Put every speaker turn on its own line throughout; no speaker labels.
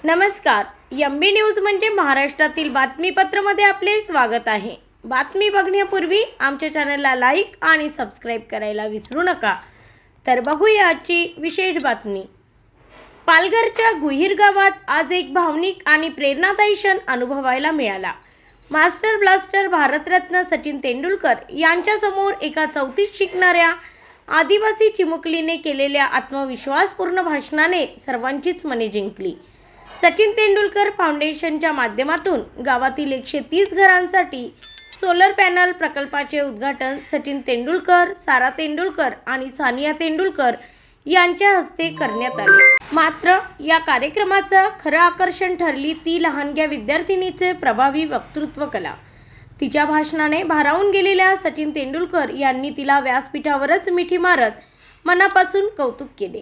नमस्कार. MB news म्हणजे महाराष्ट्रातील बातमीपत्रामध्ये आपले स्वागत आहे. बातमी बघण्यापूर्वी आमच्या चॅनलला लाईक आणि सबस्क्राईब करायला विसरू नका. तर बघूया आजची विशेष बातमी. पालघरच्या गुहीर गावात आज एक भावनिक आणि प्रेरणादायी क्षण अनुभवायला मिळाला. मास्टर ब्लास्टर भारतरत्न सचिन तेंडुलकर यांच्यासमोर एका चौथीत शिकणाऱ्या आदिवासी चिमुकलीने केलेल्या आत्मविश्वासपूर्ण भाषणाने सर्वांचीच मने जिंकली. सचिन तेंडुलकर फाउंडेशनच्या माध्यमातून गावातील 130 घरांसाठी सोलर पॅनल प्रकल्पाचे उद्घाटन सचिन तेंडुलकर, सारा तेंडुलकर आणि सानिया तेंडुलकर यांच्या हस्ते करण्यात आले. मात्र या कार्यक्रमाचं खरं आकर्षण ठरली ती लहानग्या विद्यार्थिनीचे प्रभावी वक्तृत्व कला. तिच्या भाषणाने भारावून गेलेल्या सचिन तेंडुलकर यांनी तिला व्यासपीठावरच मिठी मारत मनापासून कौतुक केले.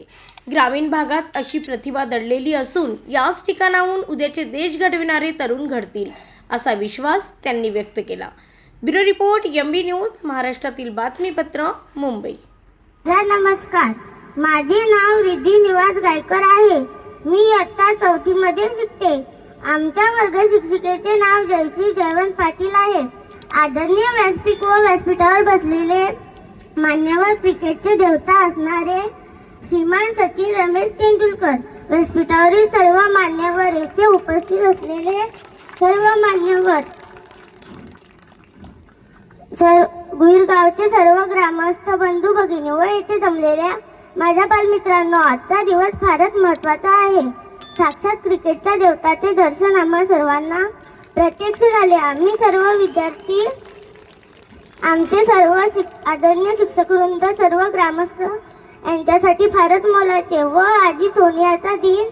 ग्रामीण भागात अशी प्रतिभा दडलेली असून याच ठिकाणाहून उद्याचे देश घडविणारे तरुण घडतील असा विश्वास त्यांनी व्यक्त केला. ब्युरो रिपोर्ट, एमबी न्यूज, महाराष्ट्रातील बातमीपत्र, मुंबई.
नमस्कार, माझे नाव रिद्धी निवास गायकर आहे. मी इयत्ता 4थी मध्ये शिकते. आमच्या वर्ग शिक्षिकेचे नाव जयश्री जयवंत पाटील आहे. आदरणीय व्यासपीठ व व्यासपीठावर बसलेले मान्यवर क्रिकेटचे देवता असणारे श्रीमान सचिन रमेश तेंडुलकर, व्यासपीठावरील सर्व मान्यवर, येथे उपस्थित असलेले सर्व मान्यवर, गुहीर गावचे सर्व ग्रामस्थ बंधू भगिनी व येथे जमलेल्या माझ्या बालमित्रांनो, आजचा दिवस फारच महत्त्वाचा आहे. साक्षात क्रिकेटच्या देवताचे दर्शन आम्हा सर्वांना प्रत्यक्ष झाले. आम्ही सर्व विद्यार्थी, आमचे सर्व आदरणीय शिक्षकवृंद, सर्व ग्रामस्थ यांच्यासाठी फारच मोलाचे व आजी सोनियाचा दिन,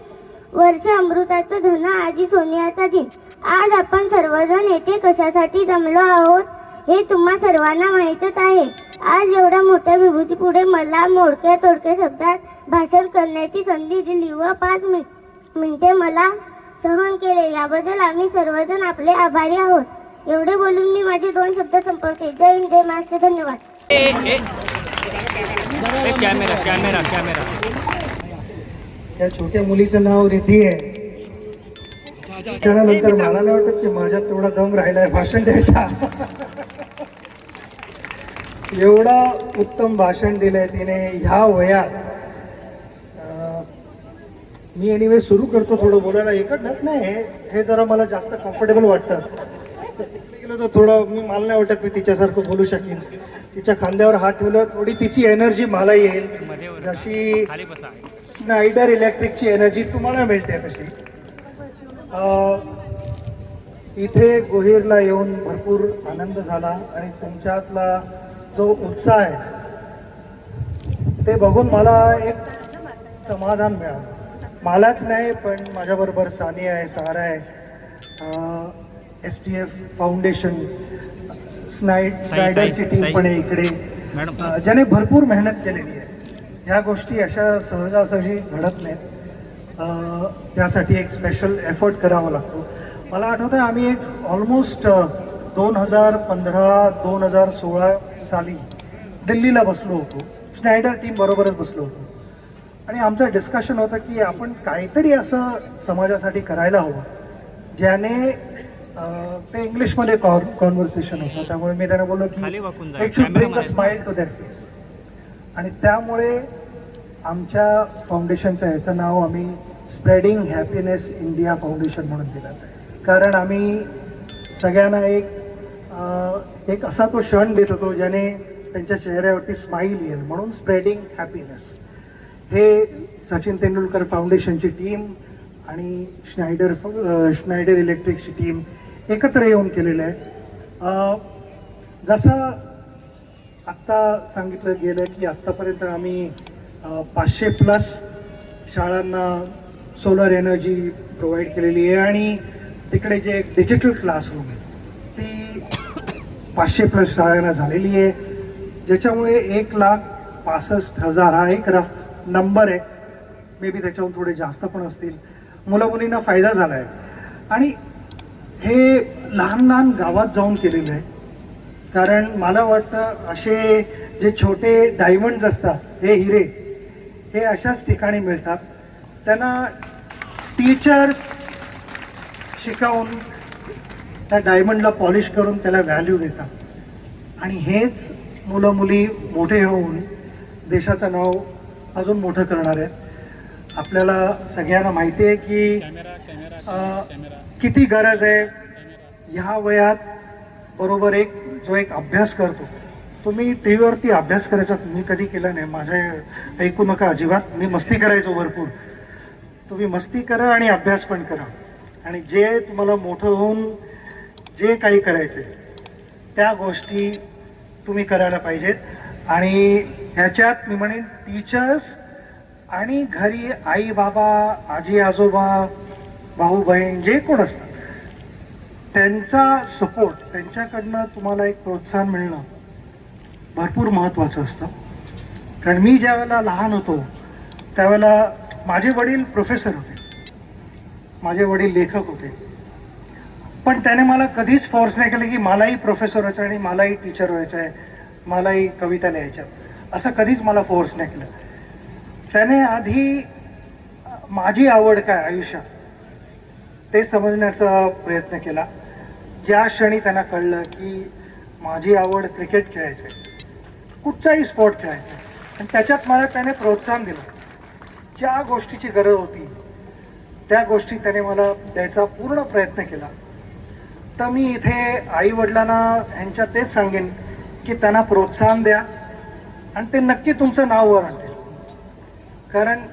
वर्ष अमृताचं धन आजी सोनियाचा दिन. आज आपण सर्वजण येथे कशासाठी जमलो आहोत हे तुम्हा सर्वांना माहीतच आहे. आज एवढ्या मोठ्या विभूती पुढे मला मोडक्या तोडक्या शब्दात भाषण करण्याची संधी दिली व 5 मिनिटे मला सहन केले, याबद्दल आम्ही सर्वजण आपले आभारी आहोत. एवढे बोलून मी माझे 2 शब्द संपवते. जय हिंद, जय महाराष्ट्र. धन्यवाद.
कॅमेरा. त्या छोट्या मुलीचं नाव रिद्धी आहे. त्यानंतर मला नाही वाटत की माझ्यात तेवढा दम राहिलाय भाषण द्यायचा. एवढा उत्तम भाषण दिलंय तिने ह्या वयात. मी एनिवे सुरू करतो थोडं बोलायला. एकच नाही, हे जरा मला जास्त कम्फर्टेबल वाटतं. गेलं तर थोडं मला नाही वाटत मी तिच्यासारखं बोलू शकेन. तिच्या खांद्यावर हात ठेवलं थोडी तिची एनर्जी मला येईल, जशी स्नायडर इलेक्ट्रिकची एनर्जी तुम्हाला मिळते तशी. इथे गुहीरला येऊन भरपूर आनंद झाला आणि तुमच्यातला जो उत्साह आहे ते बघून मला एक समाधान मिळालं. मलाच नाही पण माझ्याबरोबर सानिया आहे, सारा आहे, STF फाउंडेशन, स्नायडरची टीम पण आहे इकडे, ज्याने भरपूर मेहनत केलेली आहे. ह्या गोष्टी अशा सहजासहजी घडत नाहीत. त्यासाठी एक स्पेशल एफर्ट करावा लागतो. मला आठवतं आम्ही एक ऑलमोस्ट 2015-2016 साली दिल्लीला बसलो होतो. स्नायडर टीम बरोबरच बसलो होतो आणि आमचं डिस्कशन होतं की आपण काहीतरी असं समाजासाठी करायला हवं ज्याने, ते इंग्लिशमध्ये कॉन्व्हर्सेशन होतं, त्यामुळे मी त्यांना बोललो की it should bring a smile to that face. आणि त्यामुळे आमच्या फाउंडेशनचं ह्याचं नाव आम्ही स्प्रेडिंग हॅपीनेस इंडिया फाउंडेशन म्हणून दिलं. कारण आम्ही सगळ्यांना एक असा तो क्षण देत होतो ज्याने त्यांच्या चेहऱ्यावरती स्माईल येईल, म्हणून स्प्रेडिंग हॅपीनेस हे सचिन तेंडुलकर फाउंडेशनची टीम आणि स्नायडर इलेक्ट्रिकची टीम एकत्र येऊन केलेलं आहे. जसं आत्ता सांगितलं गेलं की आत्तापर्यंत आम्ही 500+ शाळांना सोलर एनर्जी प्रोव्हाइड केलेली आहे आणि तिकडे जे डिजिटल क्लासरूम आहे ती 500+ शाळांना झालेली आहे, ज्याच्यामुळे 1,65,000 हा एक रफ नंबर आहे. मे बी त्याच्याहून थोडे जास्त पण असतील. मुलं मुलींना फायदा झाला आहे आणि हे लहान लहान गावात जाऊन केलेलं आहे. कारण मला वाटतं असे जे छोटे डायमंड्स असतात, हे हिरे, हे अशाच ठिकाणी मिळतात. त्यांना टीचर्स शिकवून त्या डायमंडला पॉलिश करून त्याला व्हॅल्यू देतात आणि हेच मुलं मुली मोठे होऊन देशाचं नाव अजून मोठं करणार आहेत. आपल्याला सगळ्यांना माहिती आहे की किती गरज आहे ह्या वयात बरोबर जो एक अभ्यास करतो. तुम्ही टी व्हीवरती अभ्यास करायचा मी कधी केला नाही, माझ्या ऐकू नका अजिबात. मी मस्ती करायचो भरपूर. तुम्ही मस्ती करा आणि अभ्यास पण करा आणि जे तुम्हाला मोठं होऊन जे काही करायचे त्या गोष्टी तुम्ही करायला पाहिजेत. आणि ह्याच्यात मी म्हणेन टीचर्स आणि घरी आई बाबा आजी आजोबा भाऊ बहीण जे कोण असतात त्यांचा सपोर्ट, त्यांच्याकडनं तुम्हाला एक प्रोत्साहन मिळणं भरपूर महत्त्वाचं असतं. कारण मी ज्या वेळेला लहान होतो त्यावेळेला माझे वडील प्रोफेसर होते, माझे वडील लेखक होते, पण त्याने मला कधीच फोर्स नाही केलं की मलाही प्रोफेसर व्हायचं आणि मलाही टीचर व्हायचं आहे, मलाही कविता लिहायच्यात, असं कधीच मला फोर्स नाही केलं. त्याने आधी माझी आवड काय आयुष्यात ते समजण्याचा प्रयत्न केला. ज्या क्षणी त्यांना कळलं की माझी आवड क्रिकेट खेळायचं आहे, कुठचाही स्पोर्ट खेळायचा आहे, आणि त्याच्यात मला त्याने प्रोत्साहन दिलं. ज्या गोष्टीची गरज होती त्या गोष्टी त्याने मला द्यायचा पूर्ण प्रयत्न केला. तर मी इथे आईवडिलांना ह्यांच्यात तेच सांगेन की त्यांना प्रोत्साहन द्या आणि ते नक्की तुमचं नाव वर आणतील. कारण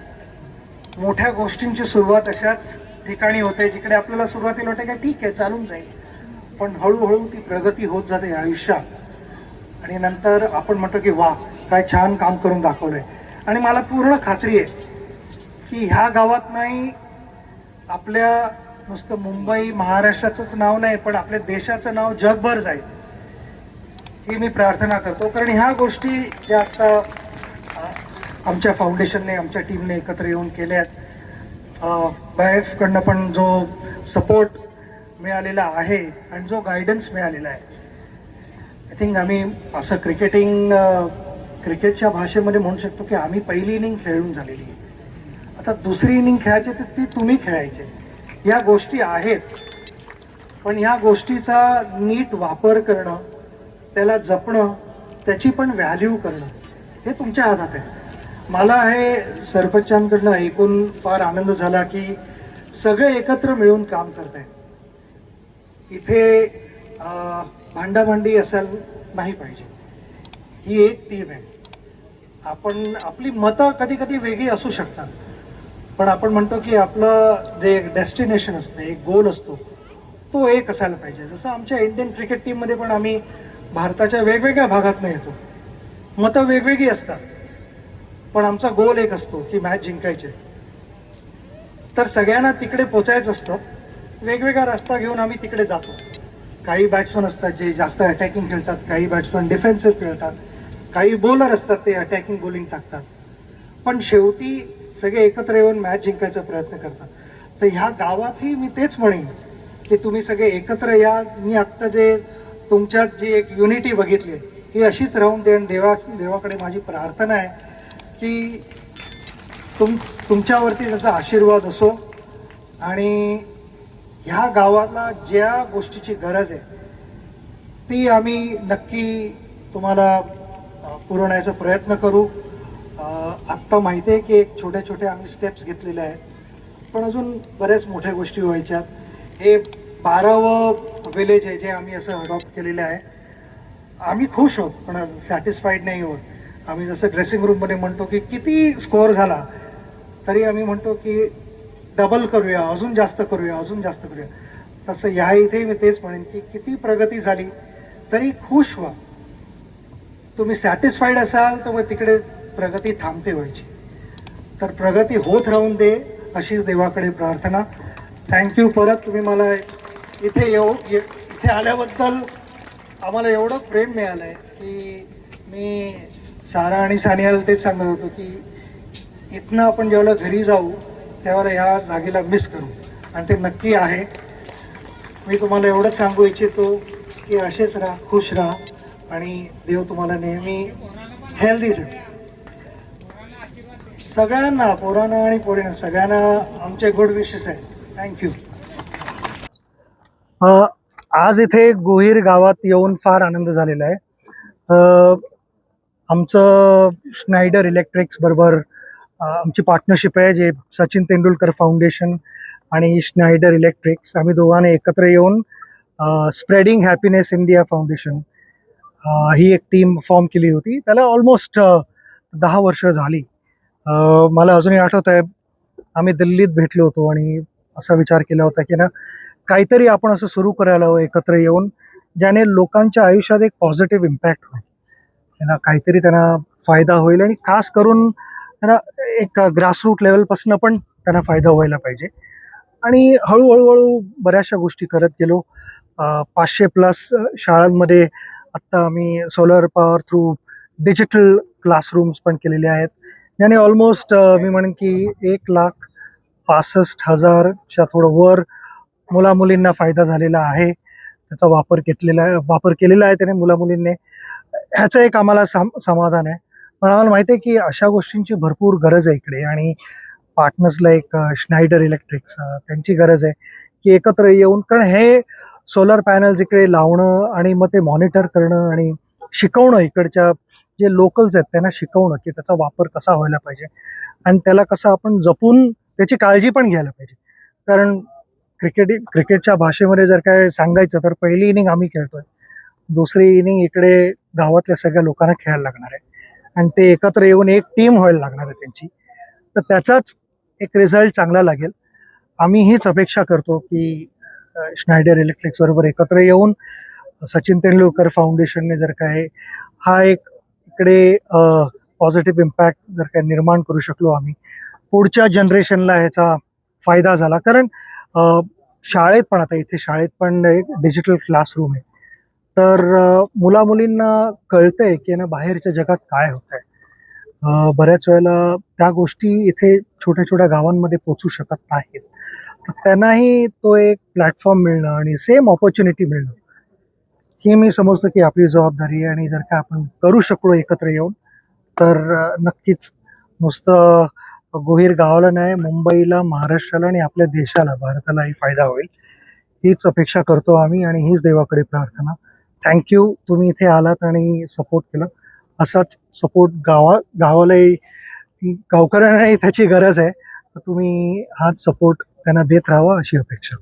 मोठ्या गोष्टींची सुरुवात अशाच ठिकाणी होते जिकडे आपल्याला सुरुवातीला वाटते का ठीक आहे चालून जाईल, पण हळूहळू ती प्रगती होत जाते आयुष्यात आणि नंतर आपण म्हणतो की वा काय छान काम करून दाखवलंय. आणि मला पूर्ण खात्री आहे की ह्या गावात नाही आपल्या नुसतं मुंबई महाराष्ट्राचंच नाव नाही पण आपल्या देशाचं नाव जगभर जाईल ही मी प्रार्थना करतो. कारण ह्या गोष्टी ज्या आत्ता आमच्या फाउंडेशनने आमच्या टीमने एकत्र येऊन केल्या आहेत, बायफकडनं पण जो सपोर्ट मिळालेला आहे आणि जो गायडन्स मिळालेला आहे, आय थिंक आम्ही असं क्रिकेटच्या भाषेमध्ये म्हणू शकतो की आम्ही पहिली इनिंग खेळून झालेली आहे. आता दुसरी इनिंग खेळायची तर ती तुम्ही खेळायचे. या गोष्टी आहेत पण ह्या गोष्टीचा नीट वापर करणं, त्याला जपणं, त्याची पण व्हॅल्यू करणं हे तुमच्या हातात आहे. मला हे सरपंचांकडनं ऐकून फार आनंद झाला की सगळे एकत्र मिळून काम करत आहेत. इथे भांडाभांडी असायला नाही पाहिजे. ही एक टीम आहे. आपली मतं कधी कधी वेगळी असू शकतात पण आपण म्हणतो की आपलं जे डेस्टिनेशन असतं, एक गोल असतो, तो एक असायला पाहिजे. जसं आमच्या इंडियन क्रिकेट टीममध्ये पण आम्ही भारताच्या वेगवेगळ्या भागातून येतो, मतं वेगवेगळी असतात पण आमचा गोल एक असतो की मॅच जिंकायचे. तर सगळ्यांना तिकडे पोचायचं असतं. वेगवेगळा रस्ता घेऊन आम्ही तिकडे जातो. काही बॅट्समन असतात जे जास्त अटॅकिंग खेळतात, काही बॅट्समन डिफेन्सिव्ह खेळतात, काही बॉलर असतात ते अटॅकिंग बॉलिंग टाकतात, पण शेवटी सगळे एकत्र येऊन मॅच जिंकायचा प्रयत्न करतात. तर ह्या गावातही मी तेच म्हणेन की तुम्ही सगळे एकत्र या. मी आत्ता जे तुमच्यात जी एक युनिटी बघितली ही अशीच राहून दे. आणि देवाकडे माझी प्रार्थना आहे की तुमच्यावरती त्याचा आशीर्वाद असो आणि ह्या गावाला ज्या गोष्टीची गरज आहे ती आम्ही नक्की तुम्हाला पुरवण्याचा प्रयत्न करू. आत्ता माहिती आहे की एक छोट्या छोट्या आम्ही स्टेप्स घेतलेल्या आहेत पण अजून बऱ्याच मोठ्या गोष्टी व्हायच्यात. हे 12वं विलेज आहे जे आम्ही असं अडॉप्ट केलेलं आहे. आम्ही खुश आहोत पण सॅटिस्फाईड नाही आहोत. आम्ही जसं ड्रेसिंग रूममध्ये म्हणतो की किती स्कोअर झाला तरी आम्ही म्हणतो की डबल करूया, अजून जास्त करूया, अजून जास्त करूया. तसं ह्या इथे मी तेच म्हणेन की किती प्रगती झाली तरी खुश व्हा. तुम्ही सॅटिस्फाईड असाल तर मग तिकडे प्रगती थांबते व्हायची. तर प्रगती होत राहून दे अशीच देवाकडे प्रार्थना. थँक्यू. परत तुम्ही मला इथे आल्याबद्दल आम्हाला एवढं प्रेम मिळालं आहे की मी सारा आणि सानियाला तेच सांगत होतो की इथनं आपण जेव्हा घरी जाऊ त्यावेळेला ह्या जागेला मिस करू आणि ते नक्की आहे. मी तुम्हाला एवढंच सांगू इच्छितो की असेच राहा, खुश राहा आणि देव तुम्हाला नेहमी हेल्दी ठेव. सगळ्यांना, पोरांना आणि पोरींना सगळ्यांना आमचे गुड विशेस आहेत. थँक्यू. आज इथे गोहीर गावात येऊन फार आनंद झालेला आहे. आमचं स्नायडर इलेक्ट्रिक्स बरोबर आमची पार्टनरशिप आहे, जे सचिन तेंडुलकर फाउंडेशन आणि स्नायडर इलेक्ट्रिक्स आम्ही दोघांनी एकत्र येऊन स्प्रेडिंग हॅपीनेस इंडिया फाउंडेशन ही एक टीम फॉर्म केली होती. त्याला ऑलमोस्ट 10 वर्ष झाली. मला अजूनही आठवत आहे, आम्ही दिल्लीत भेटलो होतो आणि असा विचार केला होता की ना, काहीतरी आपण असं सुरू करायला हवं एकत्र येऊन, ज्याने लोकांच्या आयुष्यात एक पॉझिटिव्ह इम्पॅक्ट होईल, त्यांना काहीतरी त्यांना फायदा होईल आणि खास करून त्यांना एक ग्रासरूट लेवलपासून पण त्यांना फायदा व्हायला पाहिजे. आणि हळूहळू बऱ्याचशा गोष्टी करत गेलो. 500+ शाळांमध्ये आत्ता आम्ही solar power through digital classrooms पण केलेले आहेत, ज्याने ऑलमोस्ट मी म्हणेन की 1,65,000च्या थोडं वर मुलामुलींना फायदा झालेला आहे. त्याचा वापर केलेला आहे त्याने मुलामुलींनी. ह्याचं एक आम्हाला समाधान आहे. पण आम्हाला माहिती आहे की अशा गोष्टींची भरपूर गरज आहे इकडे, आणि पार्टनर्सला एक स्नायडर इलेक्ट्रिक्स त्यांची गरज आहे की एकत्र येऊन, कारण हे सोलर पॅनल्स इकडे लावणं आणि मग ते मॉनिटर करणं आणि शिकवणं, इकडच्या जे लोकल्स आहेत त्यांना शिकवणं की त्याचा वापर कसा व्हायला पाहिजे आणि त्याला कसं आपण जपून त्याची काळजी पण घ्यायला पाहिजे. कारण क्रिकेटच्या भाषेमध्ये जर काय सांगायचं तर पहिली इनिंग आम्ही खेळतोय, दुसरी इनिंग इकडे गावातल्या सगळ्या लोकांना खेळायला लागणार आहे आणि ते एकत्र येऊन एक टीम व्हायला लागणार आहे त्यांची. तर त्याचाच एक रिझल्ट चांगला लागेल. आम्ही हीच अपेक्षा करतो की स्नायडर इलेक्ट्रिक्स बरोबर एकत्र येऊन सचिन तेंडुलकर फाउंडेशनने जर काय हा एक इकडे पॉझिटिव्ह इम्पॅक्ट जर काय निर्माण करू शकलो आम्ही, पुढच्या जनरेशनला ह्याचा फायदा झाला. कारण शाळेत पण, आता इथे शाळेत पण एक डिजिटल क्लासरूम आहे, तर मुलामुलींना कळतंय की ना बाहेरच्या जगात काय होत आहे. बऱ्याच वेळेला त्या गोष्टी इथे छोट्या छोट्या गावांमध्ये पोचू शकत नाहीत, तर त्यांनाही तो एक प्लॅटफॉर्म मिळणं आणि सेम ऑपॉर्च्युनिटी मिळणं ही मी समजतो की आपली जबाबदारी आहे. आणि जर का आपण करू शकलो एकत्र येऊन तर नक्कीच नुसतं गोहीर गावाला नाही, मुंबईला, महाराष्ट्राला आणि आपल्या देशाला, भारतालाही फायदा होईल हीच अपेक्षा करतो आम्ही आणि हीच देवाकडे प्रार्थना. थँक्यू, तुम्ही इथे आलात आणि सपोर्ट केलं. असाच सपोर्ट गावालाही, गावकऱ्यांनाही त्याची गरज आहे, तर तुम्ही हाच सपोर्ट त्यांना देत राहावा अशी अपेक्षा.